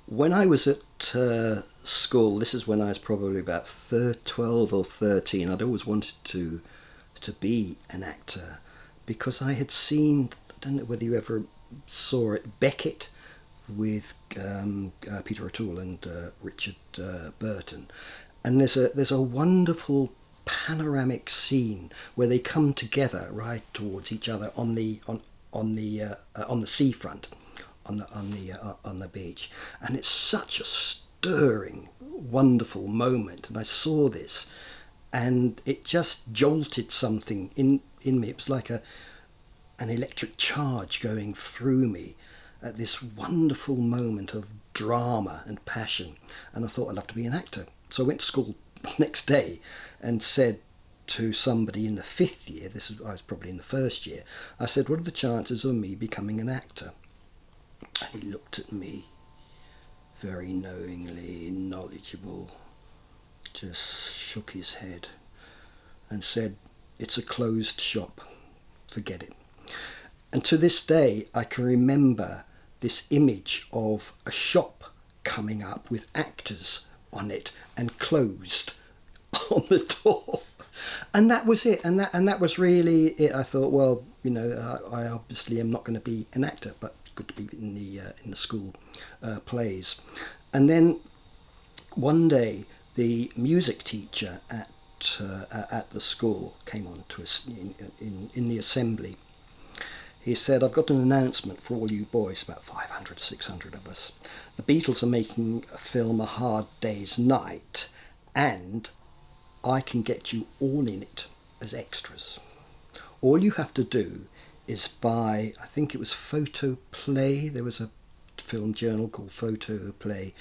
When I was at school, this is when I was probably about 12 or 13, I'd always wanted to be an actor because I had seen, I don't know whether you ever saw it, Beckett with Peter O'Toole and Richard Burton. And there's a wonderful panoramic scene where they come together right towards each other on the seafront, on the beach, and it's such a stirring, wonderful moment. And I saw this, and it just jolted something in me. It was like an electric charge going through me at this wonderful moment of drama and passion. And I thought I'd love to be an actor. So I went to school the next day and said to somebody in the 5th year, I was probably in the 1st year, I said, what are the chances of me becoming an actor? And he looked at me, very knowingly, knowledgeable, just shook his head and said, it's a closed shop, forget it. And to this day, I can remember this image of a shop coming up with actors on it and closed on the door. And that was it. And that was really it. I thought, well, I obviously am not going to be an actor, but it's good to be in the school plays. And then one day, the music teacher at the school came on to us in the assembly. He said, I've got an announcement for all you boys, about 500, 600 of us. The Beatles are making a film, A Hard Day's Night, and I can get you all in it as extras. All you have to do is buy, I think it was Photoplay. There was a film journal called Photoplay.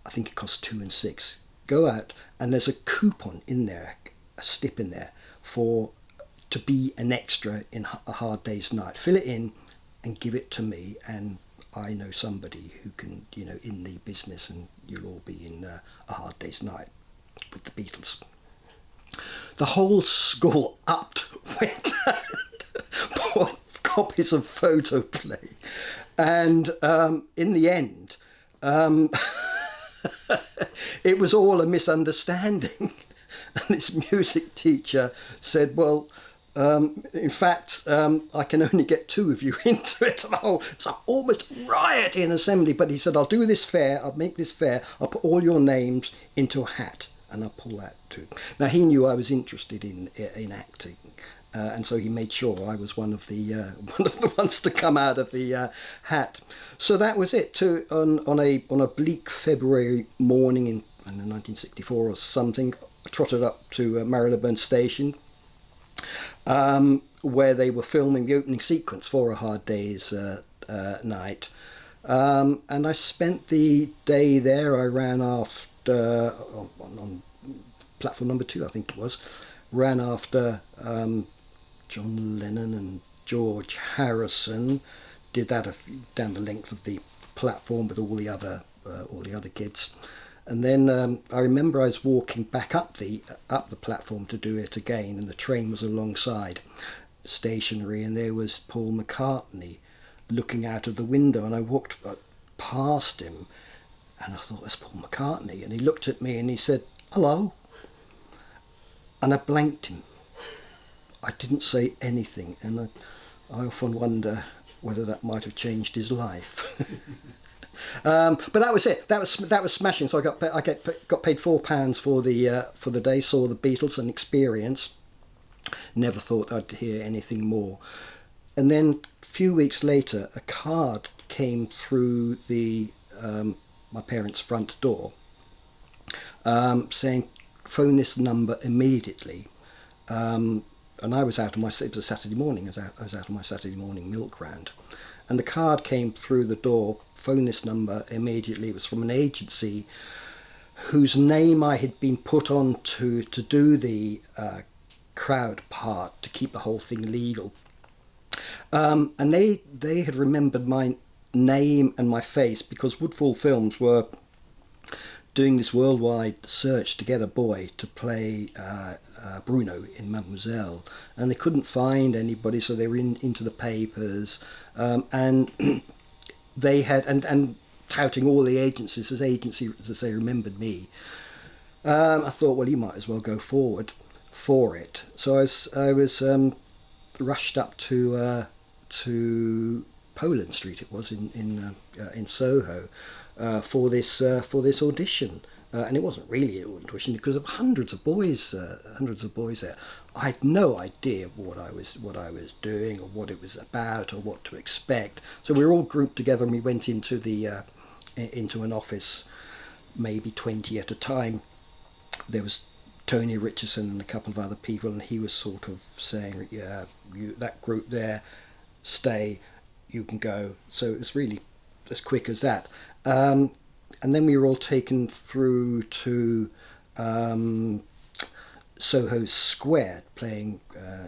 I think it cost 2 and 6. Go out, and there's a coupon in there, a slip in there, to be an extra in A Hard Day's Night. Fill it in and give it to me, and I know somebody who can, in the business, and you'll all be in A Hard Day's Night with the Beatles. The whole school went and bought copies of Photoplay, and in the end, it was all a misunderstanding. And this music teacher said, well, in fact, I can only get 2 of you into it. And it's almost riot in assembly. But he said, I'll do this fair. I'll make this fair. I'll put all your names into a hat, and I'll pull that too. Now, he knew I was interested in acting. And so he made sure I was one of the ones to come out of the hat. So that was it. On a bleak February morning in 1964 or something, I trotted up to Marylebone Station, where they were filming the opening sequence for A Hard Day's Night, and I spent the day there. I ran after on platform number 2, I think it was. Ran after John Lennon and George Harrison. Did that down the length of the platform with all the other kids. And then I remember I was walking back up the platform to do it again, and the train was alongside, stationary, and there was Paul McCartney looking out of the window, and I walked past him, and I thought, that's Paul McCartney, and he looked at me and he said, hello, and I blanked him. I didn't say anything, and I often wonder whether that might have changed his life. But that was it. That was smashing. So I got paid £4 for the day. Saw the Beatles, an experience. Never thought I'd hear anything more. And then a few weeks later, a card came through my parents' front door, saying, "Phone this number immediately." And I was out on it was a Saturday morning. I was out on my Saturday morning milk round. And the card came through the door, phone this number immediately. It was from an agency whose name I had been put on to do the crowd part, to keep the whole thing legal. And they had remembered my name and my face because Woodfall Films were doing this worldwide search to get a boy to play Bruno in Mademoiselle, and they couldn't find anybody, so they were into the papers, and they had, and touting all the agencies as they remembered me. I thought, well, you might as well go forward for it. So I was rushed up to Poland Street. It was in Soho for this audition. And it wasn't really an audition because of hundreds of boys there. I had no idea what I was doing or what it was about or what to expect. So we were all grouped together and we went into an office, maybe 20 at a time. There was Tony Richardson and a couple of other people, and he was sort of saying, "Yeah, you, that group there, stay, you can go." So it was really as quick as that. And then we were all taken through to Soho Square, playing.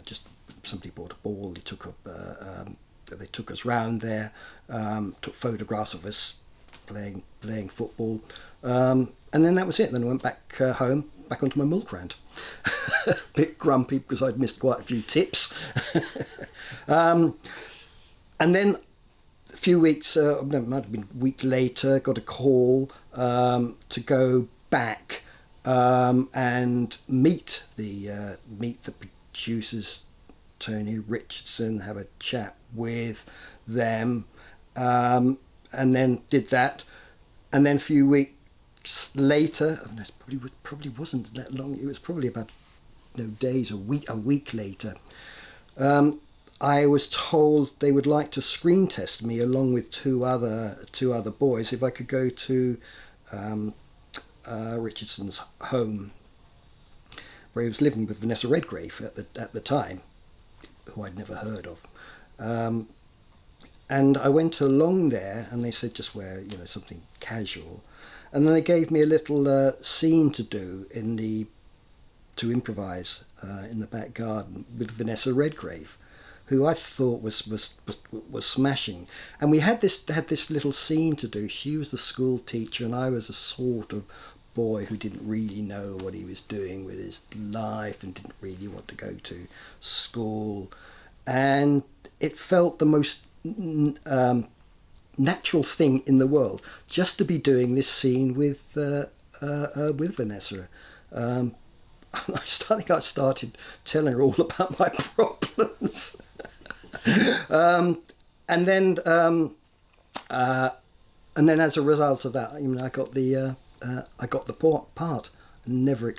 Just somebody bought a ball. They took us round there, took photographs of us playing football, and then that was it. Then I went back home, back onto my milk rant. A bit grumpy because I'd missed quite a few tips. And then a few weeks, it might have been a week later, got a call to go back and meet the producers, Tony Richardson, have a chat with them, and then did that. And then a few weeks later, it probably wasn't that long. It was probably about days, a week later. I was told they would like to screen test me along with two other boys if I could go to Richardson's home, where he was living with Vanessa Redgrave at the time, who I'd never heard of. And I went along there, and they said just wear something casual, and then they gave me a little scene to do to improvise in the back garden with Vanessa Redgrave, who I thought was smashing. And we had this little scene to do. She was the school teacher, and I was a sort of boy who didn't really know what he was doing with his life and didn't really want to go to school. And it felt the most natural thing in the world just to be doing this scene with Vanessa. I think I started telling her all about my problems. And then as a result of that, I got the part. Never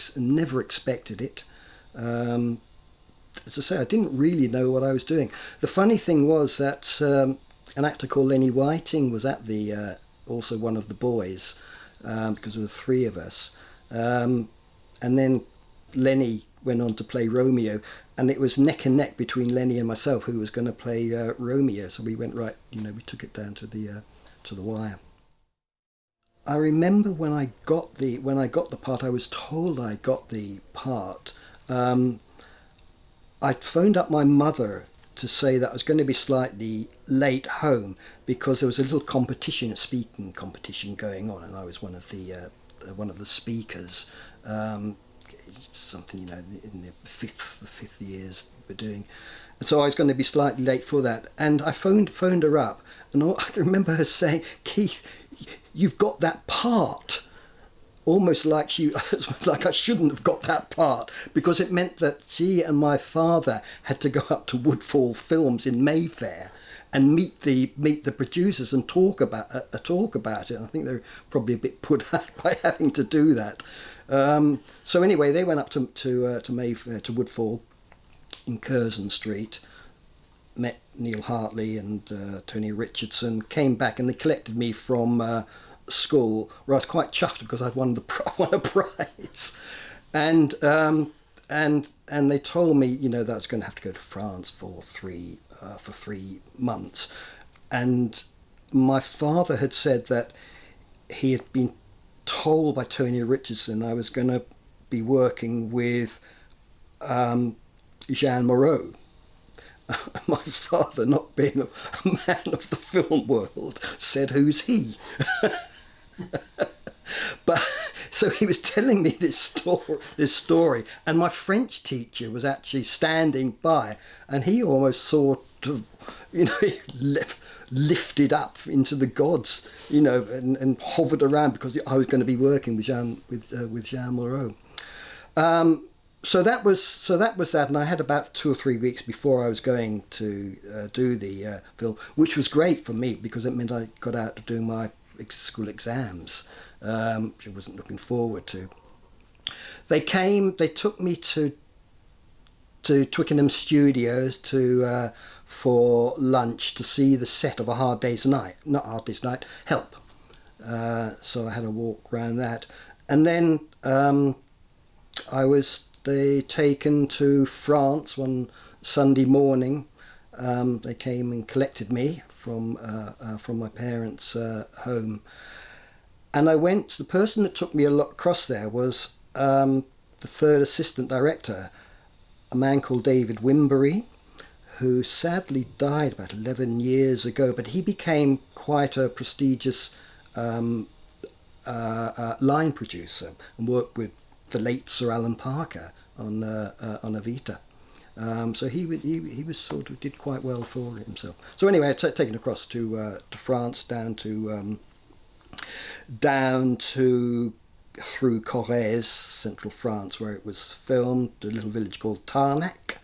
expected it. As I say, I didn't really know what I was doing. The funny thing was that an actor called Lenny Whiting was at also one of the boys, because there were three of us, and then Lenny went on to play Romeo, and it was neck and neck between Lenny and myself who was going to play Romeo. So we went right, we took it down to the wire. I remember when I got the part, I was told I got the part. I phoned up my mother to say that I was going to be slightly late home because there was a little a speaking competition going on, and I was one of the speakers. It's something in the fifth years we're doing, and so I was going to be slightly late for that. And I phoned her up, and I can remember her saying, "Keith, you've got that part." Almost like I shouldn't have got that part, because it meant that she and my father had to go up to Woodfall Films in Mayfair and meet the producers and talk about it. And I think they're probably a bit put out by having to do that. So anyway, they went up to Mayfair, to Woodfall in Curzon Street, met Neil Hartley and Tony Richardson, came back, and they collected me from school, where I was quite chuffed because I'd won a prize, and they told me that I was going to have to go to France for 3 months, and my father had said that he had been told by Tony Richardson I was going to be working with Jean Moreau. My father, not being a man of the film world, said, "Who's he?" But so he was telling me this story, and my French teacher was actually standing by, and he almost sort of, lifted up into the gods, and hovered around because I was going to be working with Jean Moreau. So that was that, and I had about 2 or 3 weeks before I was going to do the film, which was great for me because it meant I got out to do my school exams, which I wasn't looking forward to. They took me to Twickenham Studios for lunch to see the set of Help. So I had a walk around that, and then I was taken to France one Sunday morning. They came and collected me from my parents' home, and I went. The person that took me across there was the third assistant director, a man called David Wimbury, who sadly died about 11 years ago, but he became quite a prestigious line producer and worked with the late Sir Alan Parker on Evita. So he was sort of did quite well for himself. So anyway, taken across to France, down to through Corrèze, central France, where it was filmed, a little village called Tarnac,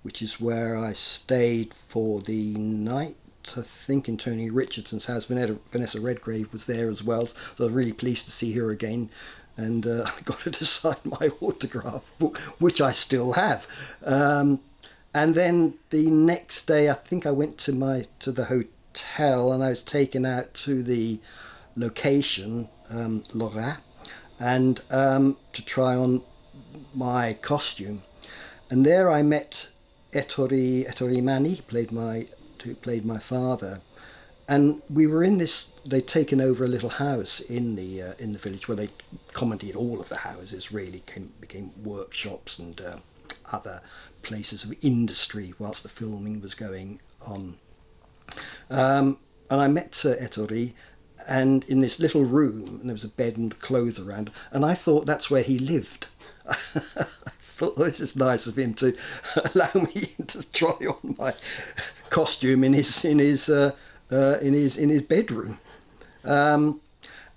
which is where I stayed for the night, I think, in Tony Richardson's house. Vanessa Redgrave was there as well, so I was really pleased to see her again, and I got her to sign my autograph book, which I still have. And then the next day, I think I went to the hotel, and I was taken out to the location, Lorraine, and to try on my costume. And there I met Ettore Mani, who played my father, and we were in this. They'd taken over a little house in the village where they commented all of the houses really became workshops and other places of industry whilst the filming was going on. And I met Ettore, and in this little room, and there was a bed and clothes around, and I thought that's where he lived. I thought, oh, this is nice of him to allow me to try on my costume in his bedroom. And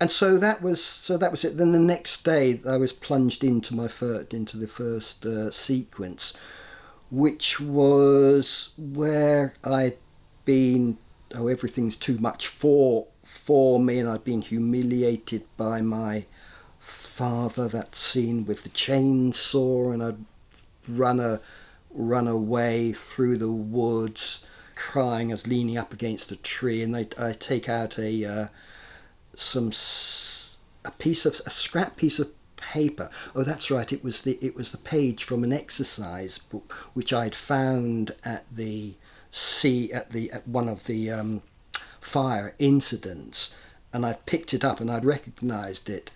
so that was it. Then the next day, I was plunged into the first sequence, which was where I'd been. Oh, everything's too much for me, and I'd been humiliated by my father. That scene with the chainsaw, and I'd run away through the woods, crying. I was leaning up against a tree, and I take out a scrap piece of paper. Oh, that's right. It was the page from an exercise book which I'd found at one of the fire incidents, and I'd picked it up and I'd recognised it.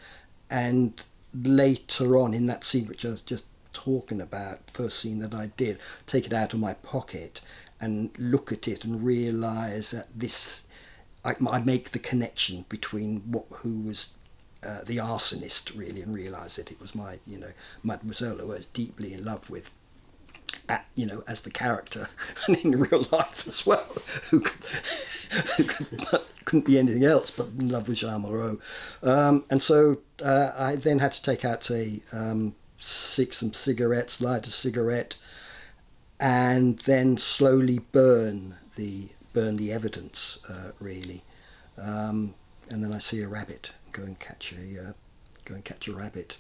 And later on in that scene, which I was just talking about, first scene that I did, take it out of my pocket and look at it and realise that I make the connection between who was the arsonist, really, and realise that it was my Mademoiselle, who I was deeply in love with, as the character, and in real life as well, who couldn't be anything else but in love with Jean Moreau. And so I then had to take out some cigarettes, light a cigarette, and then slowly burn the evidence, really. And then I see a rabbit, go and catch a rabbit.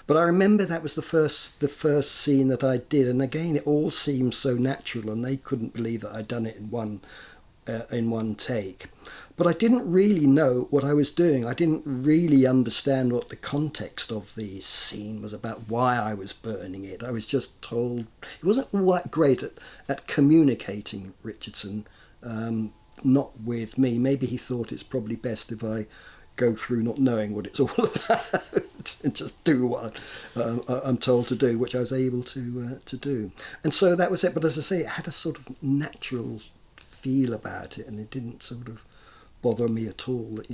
But I remember that was the first scene that I did, and again it all seemed so natural, and they couldn't believe that I'd done it in one take. But I didn't really know what I was doing. I didn't really understand what the context of the scene was about, why I was burning it. I was just told. He wasn't all that great at communicating, Richardson, not with me. Maybe he thought it's probably best if I go through not knowing what it's all about and just do what I'm told to do, which I was able to do. And so that was it. But as I say, it had a sort of natural feel about it, and it didn't sort of bother me at all that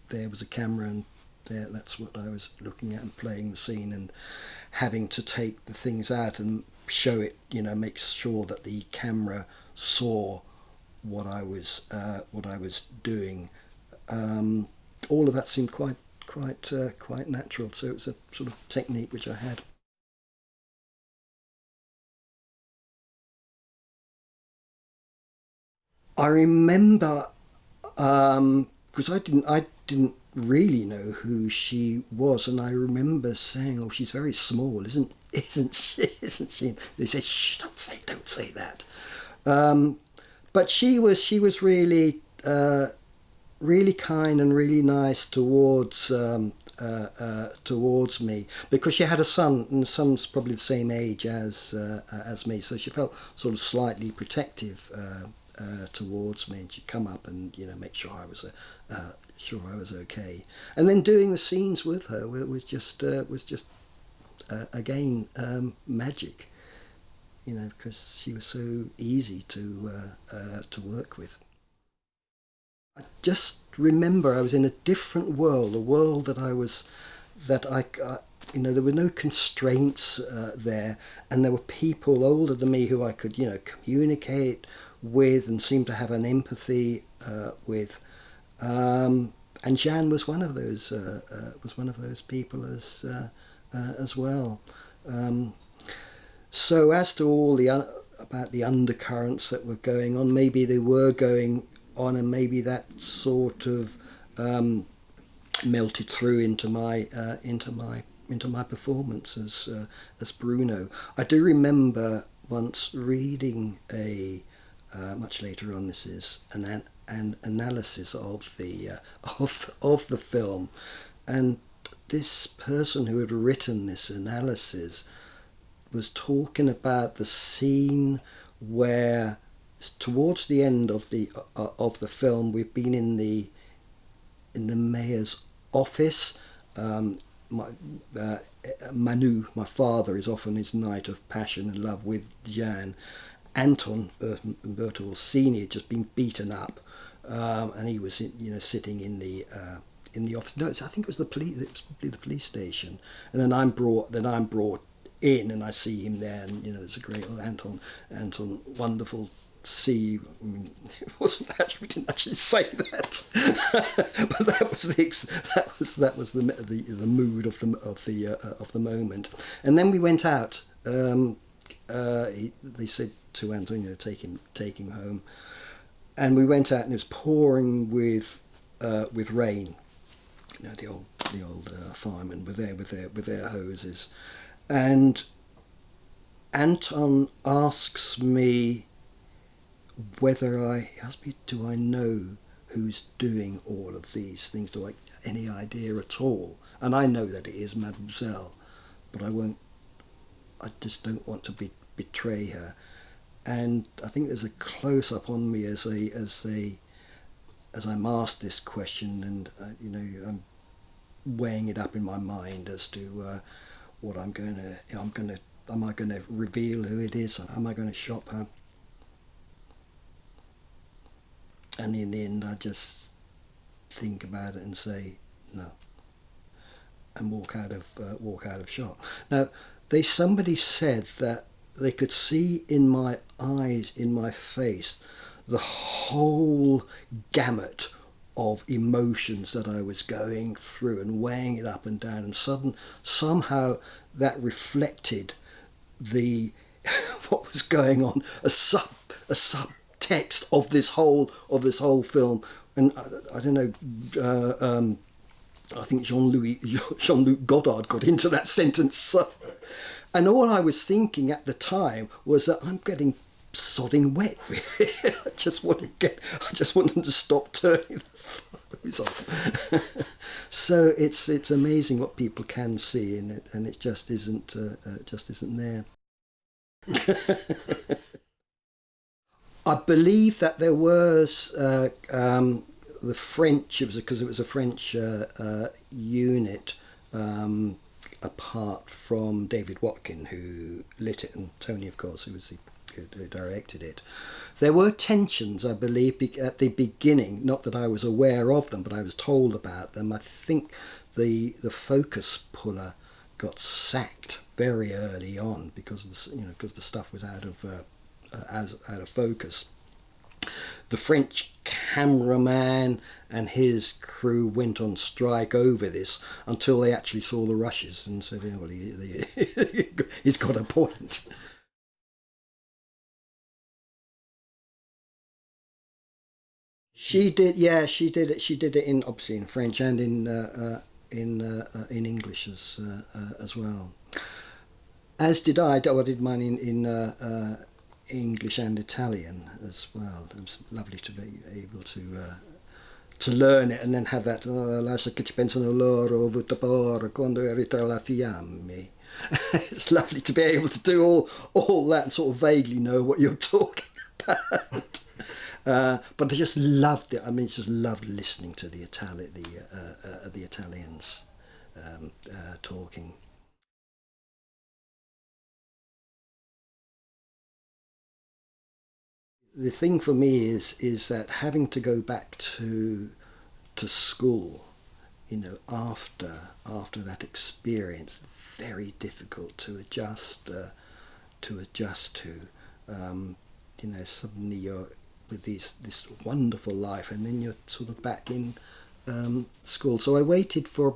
there was a camera and that's what I was looking at and playing the scene and having to take the things out and show it, make sure that the camera saw what I was doing. All of that seemed quite natural. So it was a sort of technique which I had. I remember because I didn't really know who she was, and I remember saying, "Oh, she's very small, isn't she? Isn't she?" They said, "Shh, don't say that." But she was really kind and really nice towards me, because she had a son, and the son's probably the same age as me, so she felt sort of slightly protective towards me, and she'd come up and make sure I was okay. And then doing the scenes with her was just again magic, because she was so easy to work with. I just remember I was in a different world, a world that there were no constraints there, and there were people older than me who I could, communicate with and seem to have an empathy with. And Jan was one of those people as well. Um, so as to all about the undercurrents that were going on, maybe they were going on, and maybe that sort of melted through into my performance as Bruno. I do remember once reading a much later on. This is an analysis of the of the film, and this person who had written this analysis was talking about the scene where, towards the end of the film, we've been in the mayor's office. My Manu, my father, is off on his night of passion and love with Jan. Anton Bertel Senior had just been beaten up, and he was sitting in the office. No, I think it was the police. It was probably the police station. And then I'm brought in, and I see him there, and there's a great old Anton, wonderful see. I mean, it wasn't actually, we didn't actually say that, but that was the mood of the moment. And then we went out. They said to Antonio, take him home, and we went out, and it was pouring with rain. The old firemen were there with their hoses, and Anton asks me do I know who's doing all of these things? Do I have any idea at all? And I know that it is Mademoiselle, but I just don't want to betray her. And I think there's a close up on me as I'm asked this question, and I'm weighing it up in my mind as to what am I going to reveal who it is? Am I going to shop her? And in the end, I just think about it and say no, and walk out of shop. Now, somebody said that they could see in my eyes, in my face, the whole gamut of emotions that I was going through, and weighing it up and down, and somehow that reflected the what was going on, a subtext of this whole film. And I don't know. I think Jean-Luc Godard got into that sentence. And all I was thinking at the time was that I'm getting sodding wet. I just want them to stop turning the photos off. So it's amazing what people can see in it, and it just isn't there. I believe that there was the French. It was because it was a French unit. Apart from David Watkin, who lit it, and Tony, of course, who directed it. There were tensions, I believe, at the beginning. Not that I was aware of them, but I was told about them. I think the focus puller got sacked very early on because the stuff was out of focus. the French cameraman and his crew went on strike over this until they actually saw the rushes and said, "Yeah, well, he's got a point." She did, yeah, she did it. She did it in obviously in French and in English as well. As did I. I did mine in English and Italian as well. It was lovely to be able to learn it and then have that. Lascia che ci pensano loro, avuto paura quando eri tra le fiamme. It's lovely to be able to do all that and sort of vaguely know what you're talking about. But I just loved it. I mean, just loved listening to the Italians talking. The thing for me is that having to go back to school, after that experience, very difficult to adjust to. Suddenly you're with this wonderful life, and then you're sort of back in school. So I waited for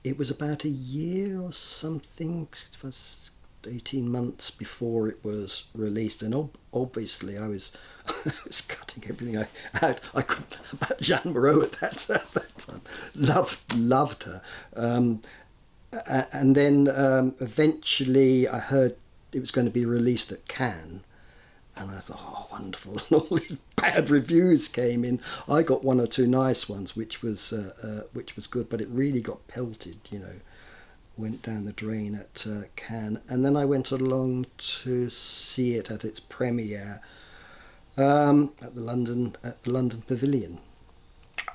it was about a year or something, it was 18 months before it was released, and obviously I was I was cutting everything I had. I couldn't about Jeanne Moreau at that time. Loved her. And then eventually I heard it was going to be released at Cannes, and I thought, oh, wonderful! And all these bad reviews came in. I got one or two nice ones, which was good, but it really got pelted. Went down the drain at Cannes, and then I went along to see it at its premiere at the London Pavilion.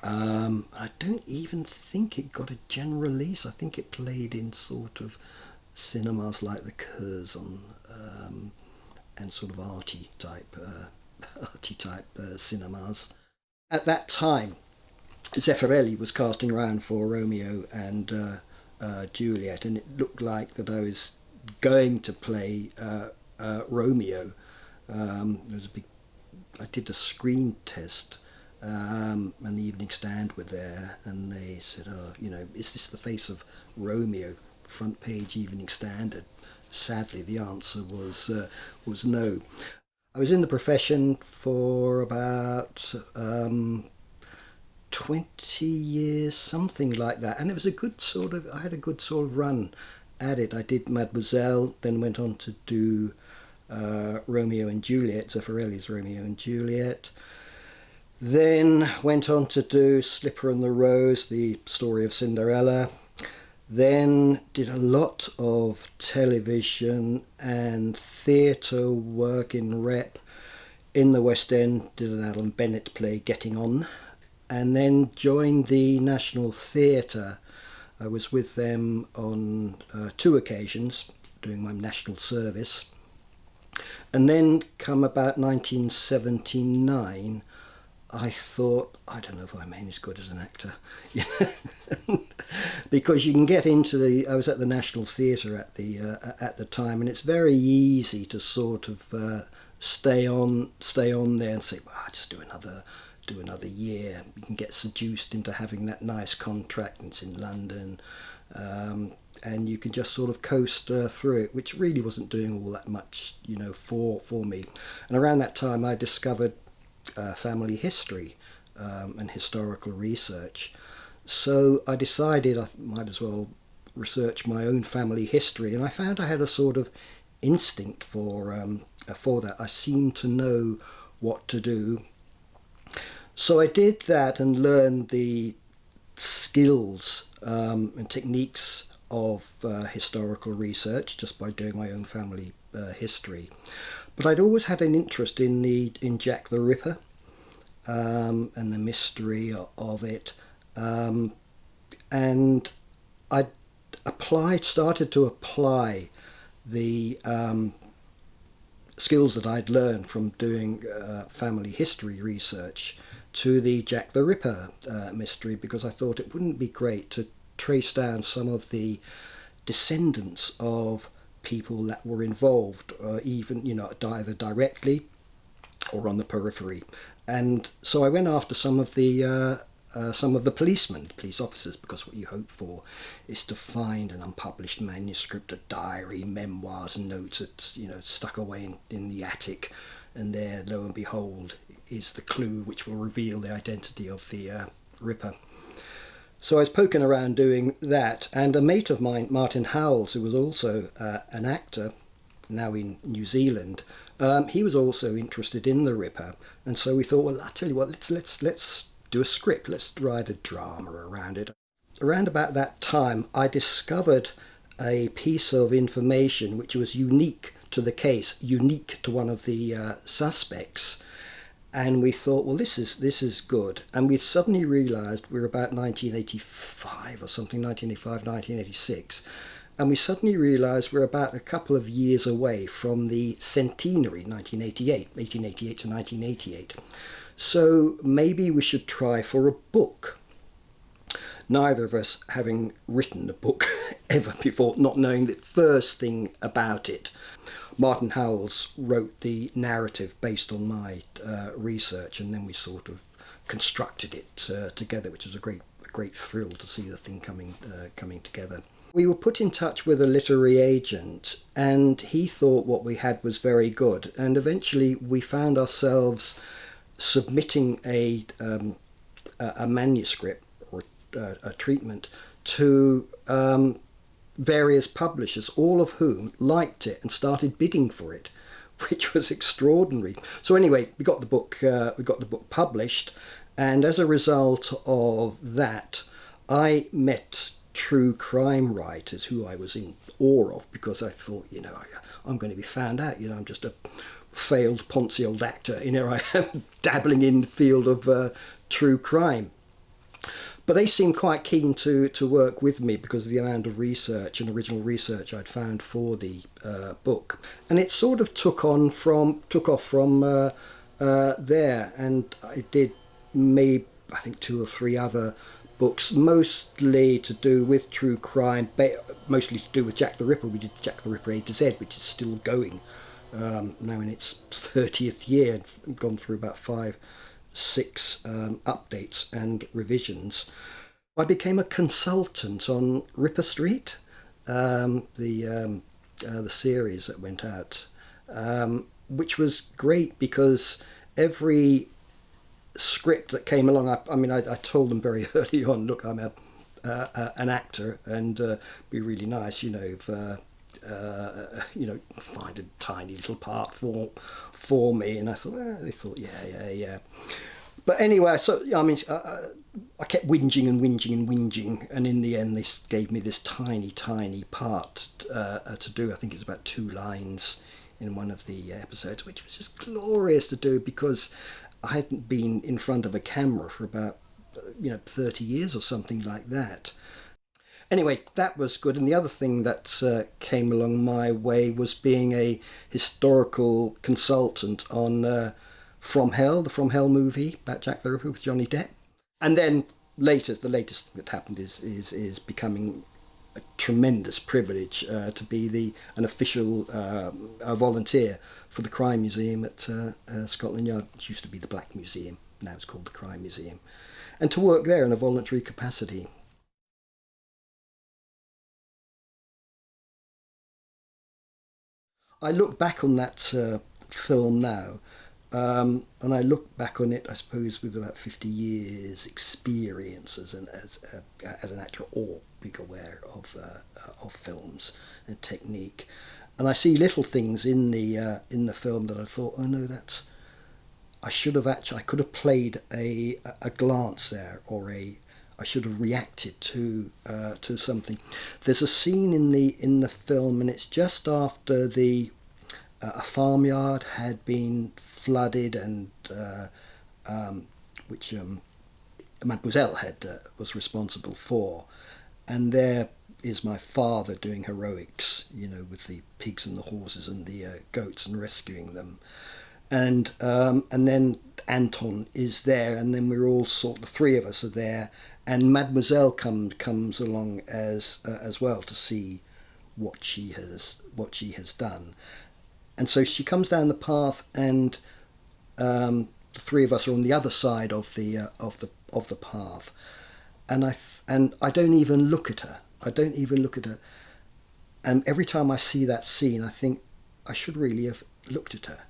I don't even think it got a general release. I think it played in sort of cinemas like the Curzon and sort of arty type cinemas. At that time, Zeffirelli was casting around for Romeo and Juliet, and it looked like that I was going to play Romeo. There was a big. I did a screen test, and the Evening Stand were there, and they said, "Oh, is this the face of Romeo?" Front page Evening Standard. Sadly, the answer was no. I was in the profession for about 20 years, something like that, and it was I had a good sort of run at it. I did Mademoiselle, then went on to do Romeo and Juliet, Zeffirelli's Romeo and Juliet, then went on to do Slipper and the Rose, the story of Cinderella, then did a lot of television and theatre work in rep in the West End, did an Alan Bennett play, Getting On, and then joined the National Theatre. I was with them on 2 occasions doing my national service, and then come about 1979 I thought, I don't know if I'm as good as an actor. Because you can get into I was at the National Theatre at the time, and it's very easy to sort of stay on there and say, well, I'll just do another year. You can get seduced into having that nice contract, and it's in London, and you can just sort of coast through it, which really wasn't doing all that much, for me. And around that time, I discovered family history and historical research. So I decided I might as well research my own family history, and I found I had a sort of instinct for that. I seemed to know what to do. So I did that and learned the skills and techniques of historical research just by doing my own family history. But I'd always had an interest in Jack the Ripper and the mystery of it, and I started to apply the skills that I'd learned from doing family history research to the Jack the Ripper mystery, because I thought it wouldn't be great to trace down some of the descendants of people that were involved, even either directly or on the periphery. And so I went after some of the policemen, police officers, because what you hope for is to find an unpublished manuscript, a diary, memoirs, and notes that's stuck away in the attic, and there, lo and behold, is the clue which will reveal the identity of the Ripper. So I was poking around doing that, and a mate of mine, Martin Howells, who was also an actor, now in New Zealand, he was also interested in the Ripper, and so we thought, well, I tell you what, let's do a script, let's write a drama around it. Around about that time, I discovered a piece of information which was unique to the case, unique to one of the suspects, and we thought, well, this is good. And we suddenly realised we were about 1985 or something, 1985, 1986, and we suddenly realised we're about a couple of years away from the centenary, 1888 to 1988. So maybe we should try for a book. Neither of us having written a book ever before, not knowing the first thing about it. Martin Howells wrote the narrative based on my research, and then we sort of constructed it together, which was a great thrill to see the thing coming together. We were put in touch with a literary agent, and he thought what we had was very good, and eventually we found ourselves submitting a manuscript or a treatment to various publishers, all of whom liked it and started bidding for it, which was extraordinary. So anyway, we got the book published, and as a result of that, I met true crime writers who I was in awe of, because I thought, I'm going to be found out. I'm just a failed poncy old actor. I am dabbling in the field of true crime. But they seemed quite keen to work with me because of the amount of research and original research I'd found for the book. And it sort of took off from there. And I did maybe, I think, 2 or 3 other books, mostly to do with true crime, mostly to do with Jack the Ripper. We did Jack the Ripper A to Z, which is still going now in its 30th year, and gone through about 5-6 updates and revisions. I became a consultant on Ripper Street, the series that went out, which was great because every script that came along, I told them very early on, look, I'm an actor, and it'd be really nice, if find a tiny little part for me. And I thought, they thought, yeah. But anyway, so I kept whinging, and in the end, they gave me this tiny part to do. I think it's about 2 lines in one of the episodes, which was just glorious to do because I hadn't been in front of a camera for about 30 years or something like that. Anyway, that was good. And the other thing that came along my way was being a historical consultant on From Hell, the From Hell movie about Jack the Ripper with Johnny Depp. And then the latest thing that happened is becoming a tremendous privilege to be an official volunteer for the Crime Museum at Scotland Yard, which used to be the Black Museum. Now it's called the Crime Museum. And to work there in a voluntary capacity. I look back on that film now, and I look back on it, I suppose, with about 50 years' experience as an actor, or being aware of films and technique, and I see little things in the film that I thought, oh no, I could have played a glance there, or I should have reacted to something. There's a scene in the film, and it's just after a farmyard had been flooded, and which Mademoiselle was responsible for, and there is my father doing heroics, with the pigs and the horses and the goats and rescuing them. And then Anton is there, and then we're all the 3 of us are there, and Mademoiselle comes along as well to see what she has done. And so she comes down the path, and The three of us are on the other side of the path, and I don't even look at her. I don't even look at her. And every time I see that scene, I think I should really have looked at her,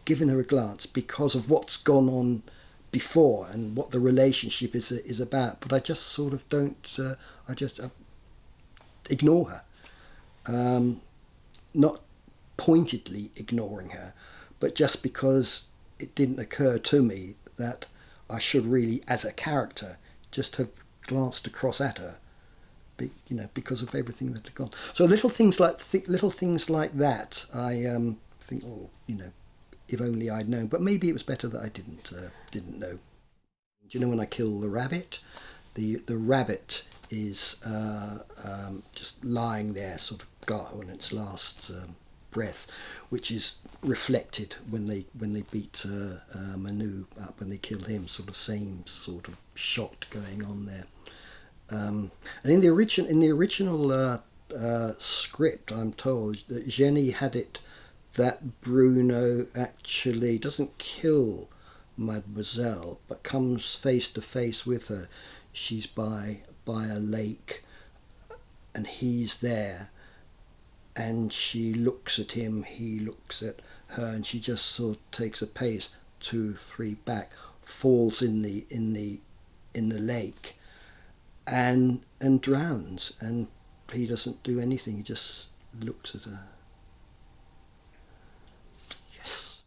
given her a glance, because of what's gone on before and what the relationship is about. But I just sort of don't. I just ignore her. Not pointedly ignoring her, but just because it didn't occur to me that I should really, as a character, just have glanced across at her, because of everything that had gone. So little things like that, I think, oh, if only I'd known. But maybe it was better that I didn't know. Do you know when I kill the rabbit? The rabbit is just lying there, sort of on its last breath, which is reflected when they beat Manu up, when they kill him. Sort of same sort of shot going on there. And in the original script, I'm told that Jenny had it that Bruno actually doesn't kill Mademoiselle, but comes face to face with her. She's by a lake, and he's there, and she looks at him, he looks at her, and she just sort of takes a pace, 2, 3 back, falls in the lake, and drowns, and he doesn't do anything. He just looks at her. Yes.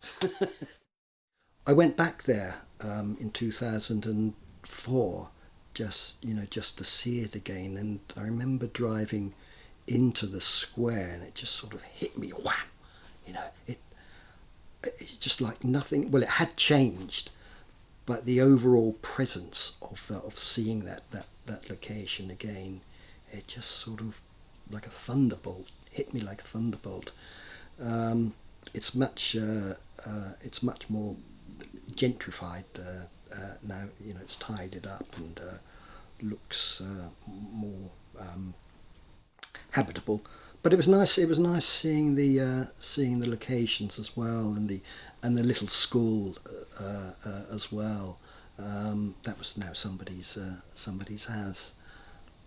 I went back there in 2004, just to see it again, and I remember driving into the square, and it just sort of hit me, wham! It's just like nothing. Well, it had changed, but the overall presence of seeing that location again, it just sort of like a thunderbolt hit me like a thunderbolt. It's much more gentrified now. It's tidied up and looks more habitable. But it was nice. It was nice seeing the locations as well, and the little school as well. That was now somebody's house.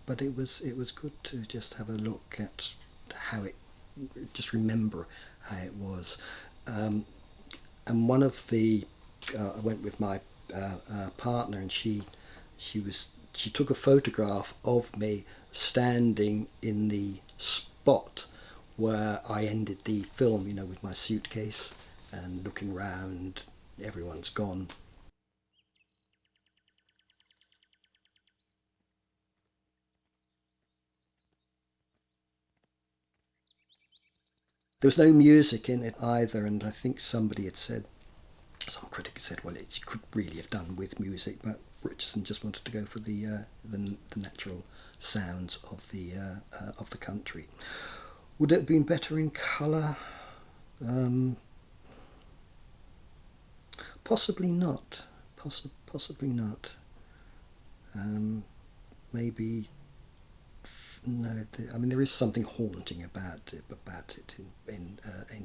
But it was good to just have a look at how it, just remember how it was. And one of the I went with my partner, and she took a photograph of me standing in the spot where I ended the film, with my suitcase and looking round. Everyone's gone. There was no music in it either, and I think somebody had said, some critic had said, well, it could really have done with music, but Richardson just wanted to go for the natural sounds of the country. Would it have been better in colour? Possibly not. Possibly not. Maybe no. There is something haunting about it in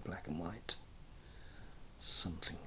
black and white. Something.